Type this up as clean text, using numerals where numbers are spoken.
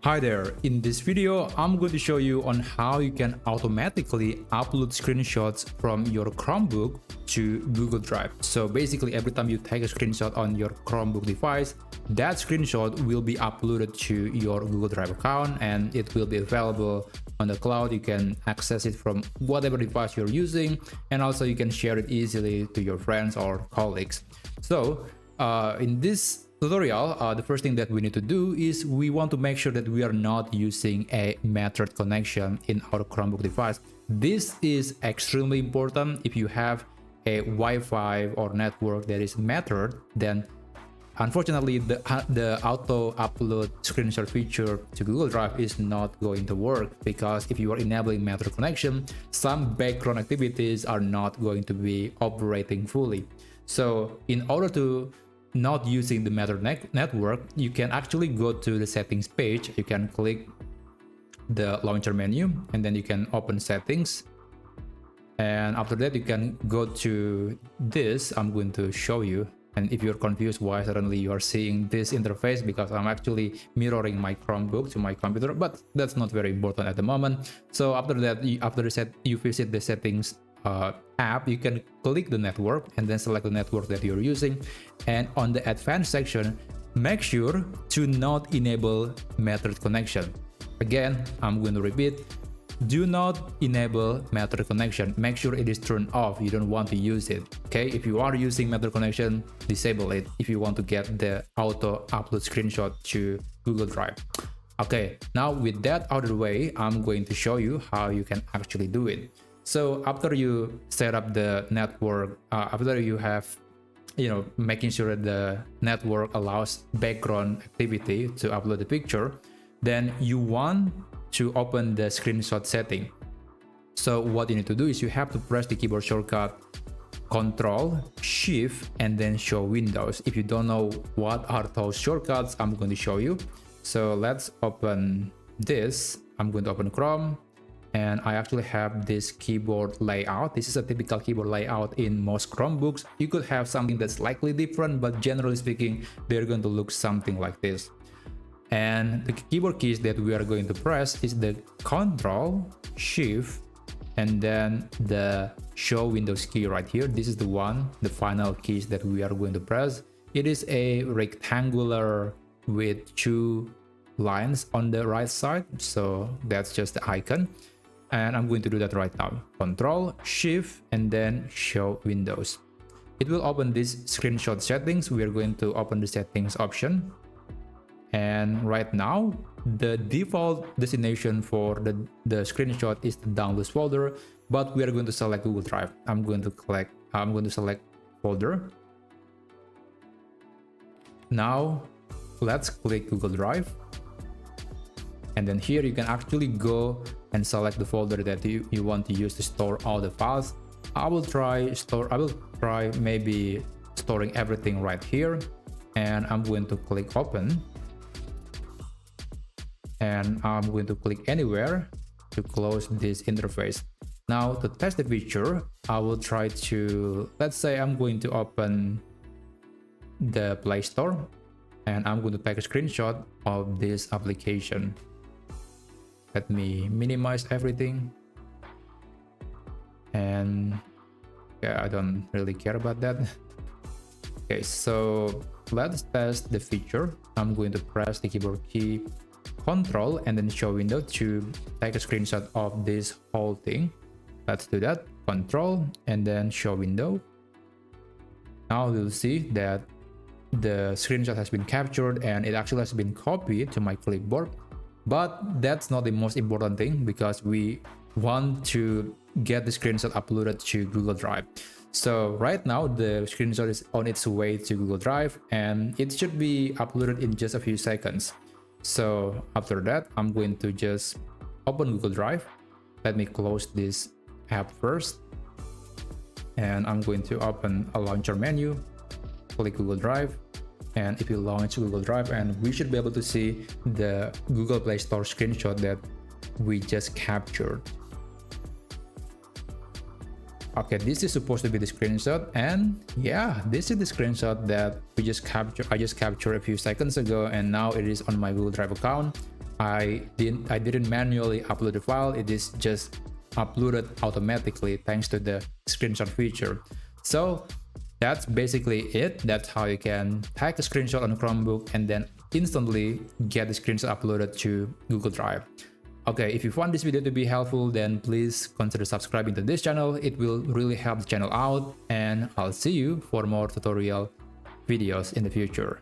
Hi there, in this video I'm going to show you on how you can automatically upload screenshots from your Chromebook to Google Drive. So basically every time you take a screenshot on your Chromebook device, that screenshot will be uploaded to your Google Drive account and it will be available on the cloud. You can access it from whatever device you're using, and also you can share it easily to your friends or colleagues. So in this tutorial, the first thing that we need to do is we want to make sure that we are not using a metered connection in our Chromebook device. This is extremely important. If you have a Wi-Fi or network that is metered, then unfortunately the auto upload screenshot feature to Google Drive is not going to work, because if you are enabling metered connection, some background activities are not going to be operating fully. So in order to not using the metered network, you can actually go to the settings page. You can click the launcher menu and then you can open settings, and after that you can go to this. I'm going to show you, and if you're confused why suddenly you are seeing this interface, because I'm actually mirroring my Chromebook to my computer, but that's not very important at the moment. So after that, you visit the settings app, you can click the network and then select the network that you're using, and on the advanced section make sure to not enable metered connection. Again, I'm going to repeat, do not enable metered connection. Make sure it is turned off. You don't want to use it. Okay, if you are using metered connection, disable it if you want to get the auto upload screenshot to Google Drive. Okay, now with that out of the way, I'm going to show you how you can actually do it. So after you set up the network, after you have, making sure that the network allows background activity to upload the picture, then you want to open the screenshot setting. So what you need to do is you have to press the keyboard shortcut Control Shift and then show windows. If you don't know what are those shortcuts, I'm going to show you. So let's open this. I'm going to open Chrome. And I actually have this keyboard layout. This is a typical keyboard layout in most Chromebooks. You could have something that's slightly different, but generally speaking, they're going to look something like this. And the keyboard keys that we are going to press is the Control, Shift, and then the Show Windows key right here. This is the one, the final keys that we are going to press. It is a rectangular with two lines on the right side. So that's just the icon. And I'm going to do that right now. Control, Shift, and then Show Windows. It will open this screenshot settings. We are going to open the settings option. And right now, the default destination for the screenshot is the downloads folder, but we are going to select Google Drive. I'm going to select folder. Now, let's click Google Drive. And then here you can actually go and select the folder that you want to use to store all the files. I will try maybe storing everything right here, and I'm going to click open, and I'm going to click anywhere to close this interface. Now to test the feature, I will try to, let's say I'm going to open the Play Store and I'm going to take a screenshot of this application. Let me minimize everything. And yeah, I don't really care about that. Okay, so let's test the feature. I'm going to press the keyboard key Control and then Show Window to take a screenshot of this whole thing. Let's do that. Control and then Show Window. Now you'll see that the screenshot has been captured and it actually has been copied to my clipboard. But that's not the most important thing, because we want to get the screenshot uploaded to Google Drive. So right now the screenshot is on its way to Google Drive and it should be uploaded in just a few seconds. So after that, I'm going to just open Google Drive. Let me close this app first. And I'm going to open a launcher menu, click Google Drive. And if you launch Google Drive, and we should be able to see the Google Play Store screenshot that we just captured. Okay, this is supposed to be the screenshot, and yeah, this is the screenshot that I just captured a few seconds ago, and now it is on my Google Drive account. I didn't manually upload the file. It is just uploaded automatically thanks to the screenshot feature. So that's basically it. That's how you can take a screenshot on a Chromebook and then instantly get the screenshot uploaded to Google Drive. Okay, if you found this video to be helpful, then please consider subscribing to this channel. It will really help the channel out, and I'll see you for more tutorial videos in the future.